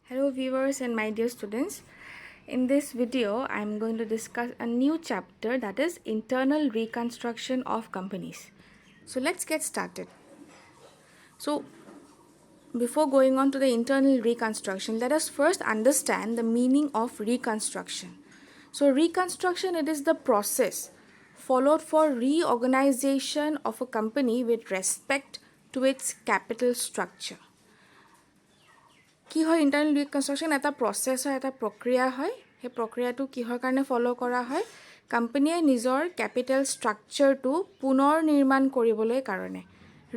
Hello viewers and my dear students. In this video, I am going to discuss a new chapter, that is internal reconstruction of companies. So let's get started. So before going on to the internal reconstruction, let us first understand the meaning of reconstruction. So reconstruction, it is the process followed for reorganization of a company with respect to its capital structure. কি হয় internal ৰিকনষ্ট্ৰাকশ্যন এটা process হয়, এটা প্ৰক্ৰিয়া হয়। সেই প্ৰক্ৰিয়াটো কিহৰ কাৰণে ফ'ল' কৰা হয়? কোম্পানীয়ে নিজৰ কেপিটেল ষ্ট্ৰাকচাৰটো পুনৰ নিৰ্মাণ কৰিবলৈ কাৰণে।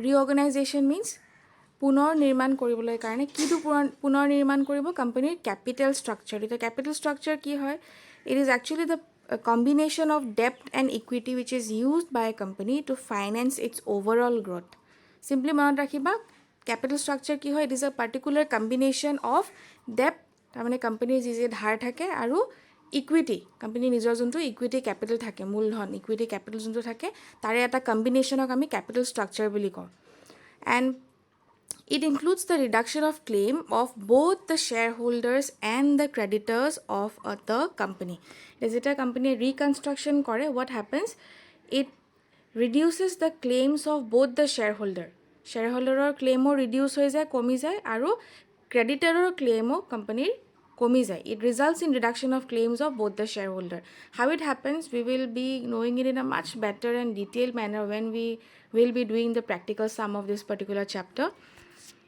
ৰিঅৰ্গেনাইজেশ্যন মিনছ পুনৰ নিৰ্মাণ কৰিবলৈ কাৰণে কিটো পুনৰ নিৰ্মাণ কৰিব? কোম্পানীৰ কেপিটেল ষ্ট্ৰাকচাৰ। এতিয়া কেপিটেল ষ্ট্ৰাকচাৰ কি হয়? It is actually the combination of ডেপ্ট and equity which is used by a company to finance its overall growth. Simply মনত ৰাখিবা, কেপিটেল ষ্ট্ৰাকচাৰ কি হয়? It is a particular combination of ডেপ্ট, তাৰমানে কোম্পানীৰ যি ধাৰ থাকে, আৰু ইকুইটি, কোম্পানীৰ নিজৰ যোনটো ইকুইটি কেপিটেল থাকে, মূলধন ইকুইটি কেপিটেল যোনটো থাকে, তাৰে এটা কম্বিনেশ্যনক আমি কেপিটেল ষ্ট্ৰাকচাৰ বুলি কওঁ। And it includes the reduction of claim of both the shareholders and the creditors of the company. যেতিয়া company reconstruction কৰে, what happens? It reduces the claims of both the shareholder claimো reduce হৈ যায়, কমি যায়, আৰু creditor claimো companyৰ কমি যায়. It results in reduction of claims of both the shareholder. How it happens, we will be knowing it in a much better and detailed manner when we will be doing the practical sum of this particular chapter.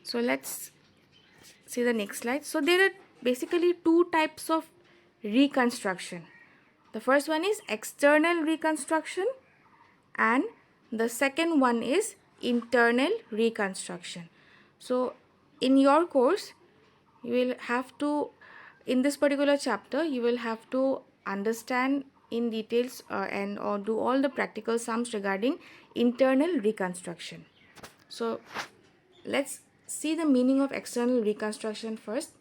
So let's see the next slide. So there are basically two types of reconstruction. The first one is external reconstruction and the second one is internal reconstruction. So in your course, you will have to, in this particular chapter, you will have to understand in details and or do all the practical sums regarding internal reconstruction. So let's see the meaning of external reconstruction first.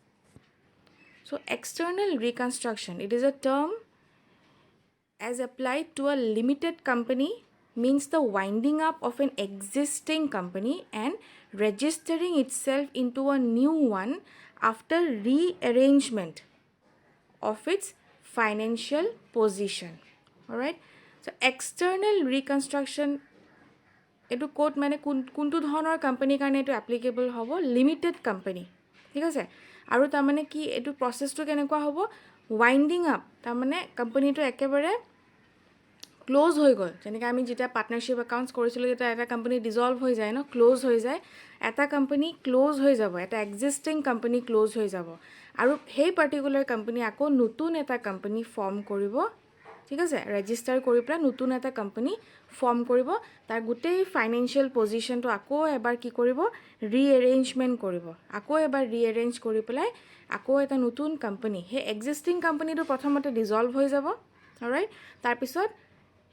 So external reconstruction, it is a term as applied to a limited company, means the winding up of an existing company and registering itself into a new one after rearrangement of its financial position. Alright, so external reconstruction, এইটো code মানে কোনটো ধৰণৰ কোম্পানীৰ কাৰণে এইটো applicable হ'ব? Limited company, ঠিক আছে। আৰু তাৰমানে কি, এইটো প্ৰচেছটো কেনেকুৱা হ'ব? ৱাইণ্ডিং আপ, তাৰমানে কোম্পানীটো একেবাৰে ক্ল'জ হৈ গ'ল। যেনেকৈ আমি যেতিয়া পাৰ্টনাৰশ্বিপ একাউণ্টছ কৰিছিলোঁ, যেতিয়া এটা কোম্পানী ডিজল্ভ হৈ যায় ন, ক্ল'জ হৈ যায়, এটা কোম্পানী ক্ল'জ হৈ যাব, এটা এক্সিষ্টিং কোম্পানী ক্ল'জ হৈ যাব, আৰু সেই পাৰ্টিকুলাৰ কোম্পানী আকৌ নতুন এটা কোম্পানী ফৰ্ম কৰিব, ঠিক আছে, ৰেজিষ্টাৰ কৰি পেলাই নতুন এটা কোম্পানী ফৰ্ম কৰিব। তাৰ গোটেই ফাইনেন্সিয়েল পজিশ্যনটো আকৌ এবাৰ কি কৰিব? ৰিএৰেঞ্জমেণ্ট কৰিব, আকৌ এবাৰ ৰিএৰেঞ্জ কৰি পেলাই আকৌ এটা নতুন কোম্পানী, সেই এক্সিষ্টিং কোম্পানীটো প্ৰথমতে ডিজল্ভ হৈ যাব। অলৰাইট, তাৰপিছত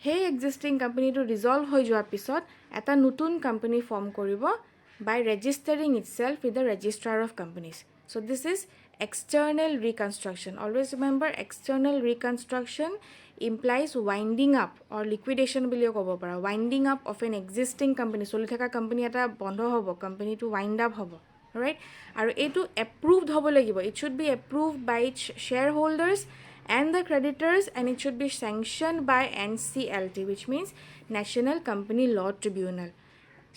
সেই এক্সিষ্টিং কোম্পানীটো ডিজল্ভ হৈ যোৱাৰ পিছত এটা নতুন কোম্পানী ফৰ্ম কৰিব by registering itself with the registrar of companies. So' this is external reconstruction. Always remember, external reconstruction implies winding up or liquidation বুলিও ক'ব পাৰা, winding up of an existing company. চলি থকা কোম্পানী এটা বন্ধ হ'ব, কোম্পানীটো wind up হ'ব, right? আৰু এইটো approved হ'ব লাগিব. It should be approved by its shareholders and the creditors, and it should be sanctioned by NCLT, which means National Company Law Tribunal.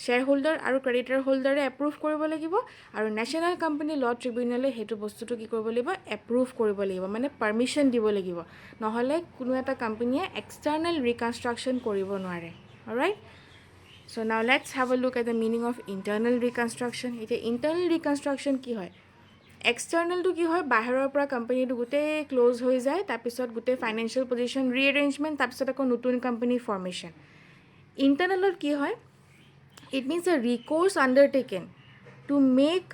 Shareholder আৰু ক্ৰেডিটৰ হোল্ডাৰে এপ্ৰুভ কৰিব লাগিব, আৰু নেশ্যনেল কোম্পানী ল' ট্ৰিবিউনেলে সেইটো বস্তুটো কি কৰিব লাগিব? এপ্ৰুভ কৰিব লাগিব, মানে পাৰ্মিশ্যন দিব লাগিব, নহ'লে কোনো এটা কোম্পানীয়ে এক্সটাৰ্নেল ৰিকনষ্ট্ৰাকশ্যন কৰিব নোৱাৰে। Alright, so' now let's have a look at the meaning of internal reconstruction. এতিয়া ইণ্টাৰনেল ৰিকনষ্ট্ৰাকশ্যন কি হয়? এক্সটাৰ্নেলটো কি হয়? বাহিৰৰ পৰা কোম্পানীটো গোটেই ক্ল'জ হৈ যায়, তাৰপিছত গোটেই ফাইনেন্সিয়েল পজিশ্যন ৰিএৰেঞ্জমেণ্ট, তাৰপিছত আকৌ নতুন কোম্পানী ফৰ্মেশ্যন। ইণ্টাৰনেলত কি হয়? It means a recourse undertaken to make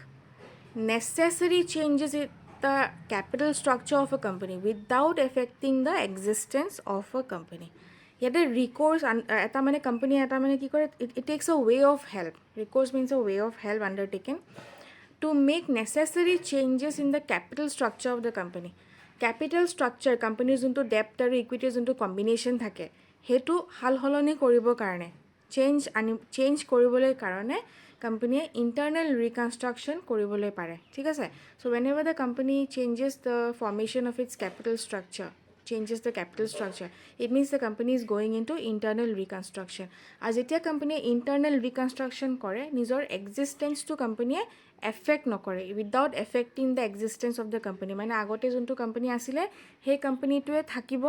necessary changes in the capital structure of a company without affecting the existence of a company. Yet a recourse, eta mane company eta mane ki kore, it takes a way of help. Recourse means a way of help undertaken to make necessary changes in the capital structure of the company. Capital structure, company junto debt aru equity junto combination thake, hetu hal holoni koribo karone, change কৰিবলৈ কাৰণে কোম্পানীয়ে internal ৰিকনষ্ট্ৰাকশ্যন কৰিবলৈ পাৰে ঠিক আছে চ' whenever the company changes the formation of its capital structure changes the capital structure it means the company is going into internal reconstruction আৰু যেতিয়া কোম্পানীয়ে ইণ্টাৰনেল ৰিকনষ্ট্ৰাকশ্যন কৰে নিজৰ এক্সিষ্টেঞ্চটো কোম্পানীয়ে এফেক্ট নকৰে without affecting the existence of the company মানে আগতে যোনটো কোম্পানী আছিলে সেই কোম্পানীটোৱে থাকিব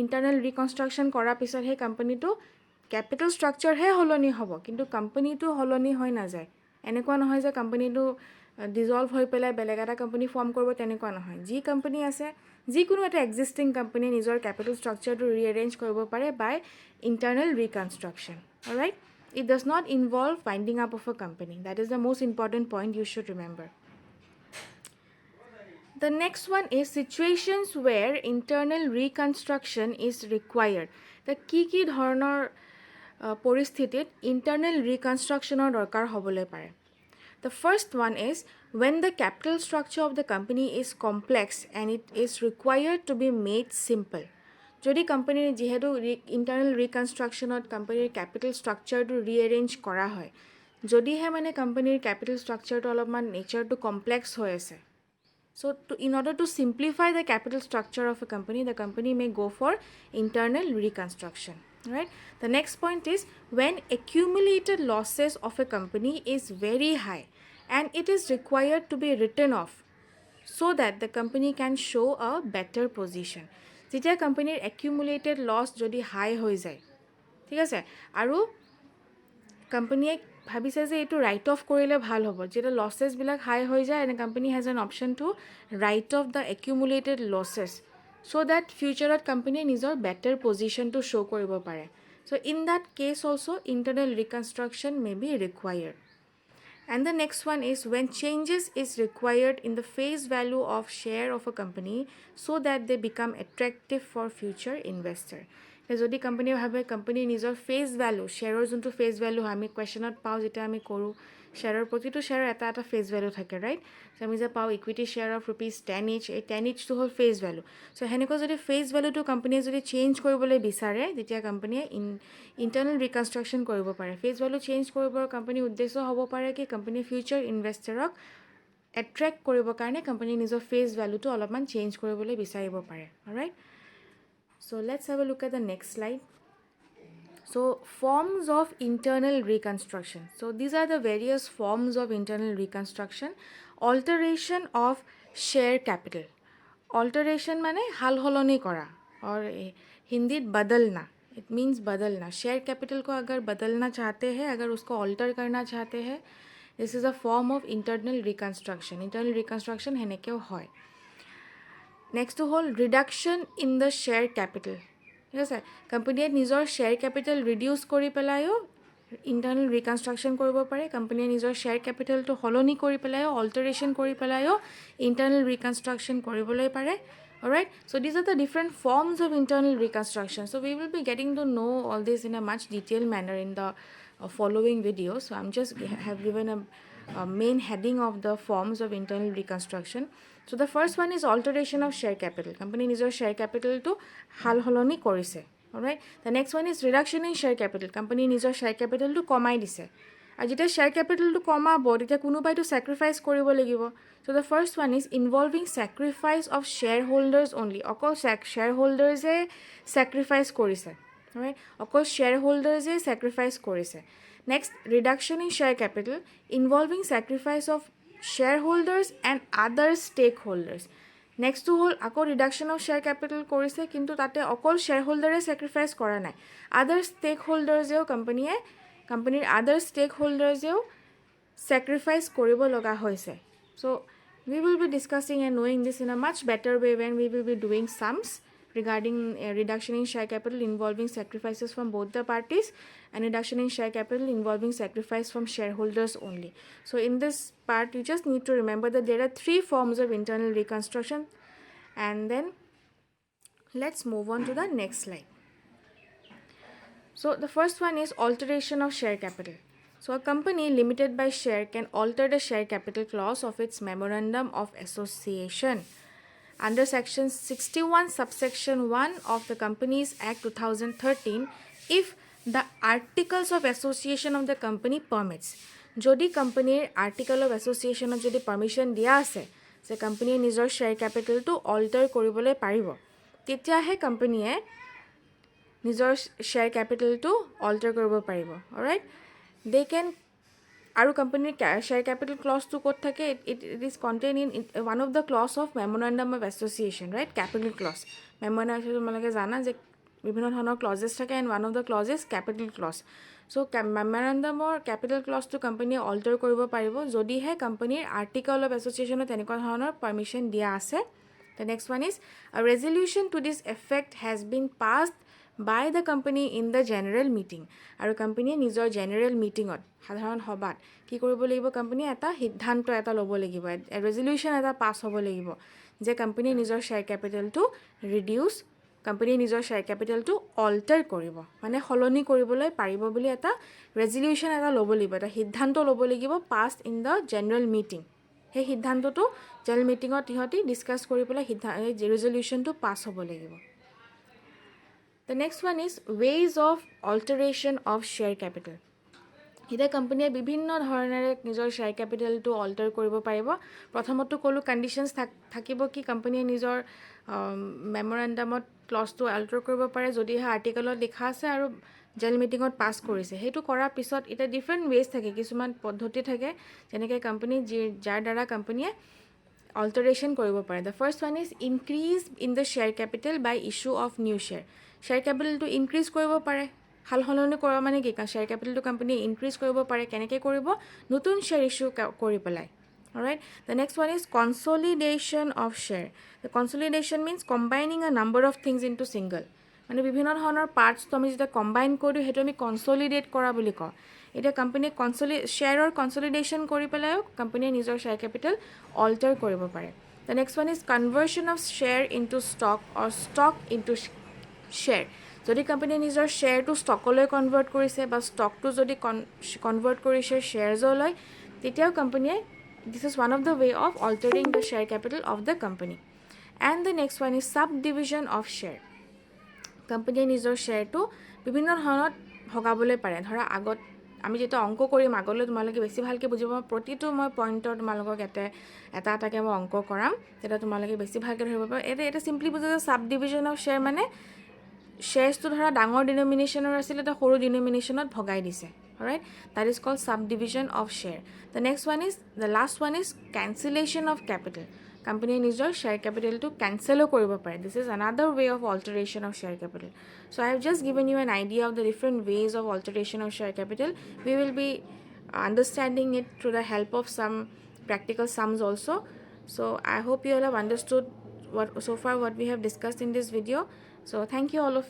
ইণ্টাৰনেল ৰিকনষ্ট্ৰাকশ্যন কৰাৰ পিছত সেই কোম্পানীটো কেপিটেল ষ্ট্ৰাকচাৰহে সলনি হ'ব কিন্তু কোম্পানীটো সলনি হৈ নাযায় এনেকুৱা নহয় যে কোম্পানীটো ডিজলভ হৈ পেলাই বেলেগ এটা কোম্পানী ফৰ্ম কৰিব তেনেকুৱা নহয় যি কোম্পানী আছে যিকোনো এটা এক্সিষ্টিং কোম্পানীয়ে নিজৰ কেপিটেল ষ্ট্ৰাকচাৰটো ৰিএৰেঞ্জ কৰিব পাৰে by internal reconstruction alright it does not involve winding up of a company that is the most important point you should remember The next one is situations where internal reconstruction is required. The কি ধৰণৰ পৰিস্থিতিত internal reconstructionৰ দৰকাৰ হ'বলৈ পাৰে. The first one is when the capital structure of the company is complex and it is required to be made simple. যদি কোম্পানীৰ যিহেতু internal ৰিকনষ্ট্ৰাকশ্যনত কোম্পানীৰ কেপিটেল ষ্ট্ৰাকচাৰটো ৰিএৰেঞ্জ কৰা হয় যদিহে মানে কোম্পানীৰ কেপিটেল ষ্ট্ৰাকচাৰটো অলপমান নেচাৰটো কমপ্লেক্স হৈ আছে So in order to simplify the capital structure of a company, the company may go for internal reconstruction. Right? The next point is when accumulated losses of a company is very high and it is required to be written off so that the company can show a better position. যেতিয়া কোম্পানীৰ accumulated loss যদি high হৈ যায় ঠিক আছে আৰু কোম্পানীয়ে ভাবিছে যে এইটো ৰাইট অফ কৰিলে ভাল হ'ব যেতিয়া লছেছবিলাক হাই হৈ যায় and company has an option to write off the accumulated losses so' that ফিউচাৰত কোম্পানীয়ে নিজৰ বেটাৰ পজিশ্যনটো শ্ব' কৰিব পাৰে so' in that case also' internal reconstruction may be required and the next one is when changes is required in the face value of share of a company so' that they become attractive for future investor যদি কোম্পানীয়ে ভাবে কোম্পানীৰ নিজৰ face value শ্বেয়াৰৰ যোনটো face value আমি কুৱেশ্যনত পাওঁ যেতিয়া আমি কৰোঁ শ্বেয়াৰৰ প্ৰতিটো শ্বেয়াৰৰ এটা এটা ফেচ ভেলু থাকে ৰাইট চ' আমি যে পাওঁ equity share of rupees 10 each এই 10 eachটো হ'ল ফেচ ভেলু চ' সেনেকৈ যদি ফেচ ভেলুটো কোম্পানীয়ে যদি চেঞ্জ কৰিবলৈ বিচাৰে তেতিয়া কোম্পানীয়ে ইণ্টাৰনেল ৰিকনষ্ট্ৰাকশ্যন কৰিব পাৰে ফেচ ভেলু চেঞ্জ কৰিবৰ কোম্পানীৰ উদ্দেশ্য হ'ব পাৰে কি কোম্পানীয়ে ফিউচাৰ ইনভেষ্টাৰক এট্ৰেক্ট কৰিবৰ কাৰণে কোম্পানীয়ে নিজৰ ফেচ ভেলুটো অলপমান চেঞ্জ কৰিবলৈ বিচাৰিব পাৰে right So let's have a look at the next slide. So forms of internal reconstruction. So these are the various forms of internal reconstruction. Alteration of share capital. Alteration माने हाल होलोनी करा और हिंदी बदलना. It means बदलना. Share capital को अगर बदलना चाहते हैं अगर उसको alter करना चाहते हैं this is a form of internal reconstruction. Internal reconstruction है ने क्यों होय. Next to whole reduction in the share capital. Yes, sir. Company নিজৰ share capital reduce কৰি পেলায়ো internal reconstruction কৰিব পাৰে company নিজৰ share capital to সলনি কৰি পেলায়ো alteration কৰি পেলায়ো internal reconstruction কৰিবলৈ পাৰে alright so these are the different forms of internal reconstruction so we will be getting to know all this in a much detailed manner in the following video so I'm just have given a main heading of the forms of internal reconstruction so the first one is alteration of share capital company নিজৰ share capital to হাল সলনি কৰিছে alright the next one is reduction in share capital company নিজৰ share capital to কমাই দিছে আৰু যেতিয়া share capital to কমাব তেতিয়া কোনোবাইটো sacrifice কৰিব লাগিব so the first one is involving sacrifice of shareholders only অকল shareholders এ sacrifice কৰিছে alright অকল shareholders এ sacrifice কৰিছে next reduction in share capital involving sacrifice of shareholders and other stakeholders next to whole আকৌ reduction of share capital কৰিছে কিন্তু তাতে অকল shareholder sacrifice কৰা নাই other stakeholders এও কোম্পানীৰ other stakeholders এও sacrifice কৰিব লগা হৈছে so we will be discussing and knowing this in a much better way when we will be doing sums regarding reduction in share capital involving sacrifices from both the parties and reduction in share capital involving sacrifice from shareholders only. So in this part, you just need to remember that there are 3 forms of internal reconstruction and then let's move on to the next slide. So the first one is alteration of share capital. So a company limited by share can alter the share capital clause of its memorandum of association. Under section 61 subsection 1 of the Companies Act 2013 if the articles of association of the company permits. যদি কোম্পানীৰ article of এছ'চিয়েশ্যনত যদি permission দিয়া আছে যে কোম্পানীয়ে নিজৰ share কেপিটেলটো alter কৰিবলৈ পাৰিব, তেতিয়াহে কোম্পানীয়ে নিজৰ শ্বেয়াৰ কেপিটেলটো অল্টাৰ কৰিব পাৰিব। অলৰাইট, দে কেন, আৰু কোম্পানীৰ শ্বেয়াৰ কেপিটেল ক্লজটো ক'ত থাকে? It is contain in one of the clause of memorandum of association, right? Capital clause, memorandum তোমালোকে জানা যে বিভিন্ন ধৰণৰ ক্লজেছ থাকে, and one of the clause is capital clause. So' মেমৰেণ্ডামৰ কেপিটেল ক্লজটো কোম্পানীয়ে অল্টাৰ কৰিব পাৰিব যদিহে কোম্পানীৰ আৰ্টিকল অফ এছ'চিয়েশ্যনত তেনেকুৱা ধৰণৰ পাৰ্মিশ্যন দিয়া আছে। The next one is a resolution to this effect has been passed by the company in the general meeting. আৰু কোম্পানীয়ে নিজৰ জেনেৰেল মিটিঙত, সাধাৰণ সভাত কি কৰিব লাগিব? কোম্পানীয়ে এটা সিদ্ধান্ত এটা ল'ব লাগিব, ৰেজলিউশ্যন এটা পাছ হ'ব লাগিব যে কোম্পানীয়ে নিজৰ শ্বেয়াৰ কেপিটেলটো ৰিডিউচ, কোম্পানীয়ে নিজৰ শ্বেয়াৰ কেপিটেলটো অল্টাৰ কৰিব, মানে সলনি কৰিবলৈ পাৰিব বুলি এটা ৰেজলিউশ্যন এটা ল'ব লাগিব, এটা সিদ্ধান্ত ল'ব লাগিব, পাছ ইন দ্য জেনেৰেল মিটিং। সেই সিদ্ধান্তটো জেনেৰেল মিটিঙত ইহঁতি ডিছকাছ কৰি পেলাই ৰেজলিউশ্যনটো পাছ হ'ব লাগিব। The next one is ways of alteration of share capital. এতিয়া কোম্পানীয়ে বিভিন্ন ধৰণেৰে নিজৰ শ্বেয়াৰ কেপিটেলটো অল্টাৰ কৰিব পাৰিব। প্ৰথমতো ক'লোঁ কণ্ডিশ্যনছ থাকিব কি কোম্পানীয়ে নিজৰ মেমৰেণ্ডামত ক্লজটো অল্টাৰ কৰিব পাৰে যদিহে আৰ্টিকলত লিখা আছে আৰু জেনেৰেল মিটিঙত পাছ কৰিছে। সেইটো কৰাৰ পিছত এতিয়া ডিফাৰেণ্ট ৱেজ থাকে, কিছুমান পদ্ধতি থাকে যেনেকৈ কোম্পানী যাৰ দ্বাৰা কোম্পানীয়ে অল্টাৰেশ্যন কৰিব পাৰে। The first one is increase in the share capital by issue of new share. Share কেপিটেলটো ইনক্ৰিজ কৰিব পাৰে, সাল সলনি কৰা মানে কি? শ্বেয়াৰ কেপিটেলটো কোম্পানীয়ে ইনক্ৰিজ কৰিব পাৰে। কেনেকৈ কৰিব? নতুন শ্বেয়াৰ ইছ্যু কৰি পেলাই। Alright, the next one is consolidation of share. The consolidation means combining a number of things into single. মানে বিভিন্ন ধৰণৰ পাৰ্টছটো আমি যেতিয়া কম্বাইন কৰি দিওঁ সেইটো আমি কনচলিডেট কৰা বুলি কওঁ। এতিয়া কোম্পানীয়ে শ্বেয়াৰৰ কনচলিডেশ্যন কৰি পেলাইও কোম্পানীয়ে নিজৰ শ্বেয়াৰ কেপিটেল অল্টাৰ কৰিব পাৰে। The next one is conversion of share into stock or stock into share. যদি কোম্পানীয়ে নিজৰ শ্বেয়াৰটো ষ্টকলৈ কনভাৰ্ট কৰিছে বা ষ্টকটো যদি কনভাৰ্ট কৰিছে শ্বেয়াৰ্ছলৈ, তেতিয়াও কোম্পানীয়ে this is one of the way of altering the share capital of the company. And the next one is subdivision of share. কোম্পানীয়ে নিজৰ শ্বেয়াৰটো বিভিন্ন ধৰণত ভগাবলৈ পাৰে। ধৰা আগত আমি যেতিয়া অংক কৰিম, আগলৈ তোমালোকে বেছি ভালকৈ বুজিব, প্ৰতিটো মই পইণ্টৰ তোমালোকক এটা এটাকৈ মই অংক কৰাম, তেতিয়া তোমালোকে বেছি ভালকৈ ধৰিব পাৰিবা। এটা চিম্পলি বুজা যে ছাব ডিভিজন অফ শ্বেয়াৰ মানে শ্বেয়াৰ্ছটো ধৰা ডাঙৰ ডিনমিনেশ্যনৰ আছিলে, এটা সৰু ডিনমিনেশ্যনত ভগাই দিছে। Alright, that is called subdivision of share. The next one is, the last one is cancellation of capital. কোম্পানীয়ে নিজৰ শ্বেয়াৰ কেপিটেলটো কেঞ্চেলো কৰিব পাৰে। This is another way of alteration of share capital. So' I have just given you an idea of the different ways of alteration of share capital. We will be understanding it through the help of some practical sums also. So I hope you all have understood what we have discussed in this video. So thank you all of you.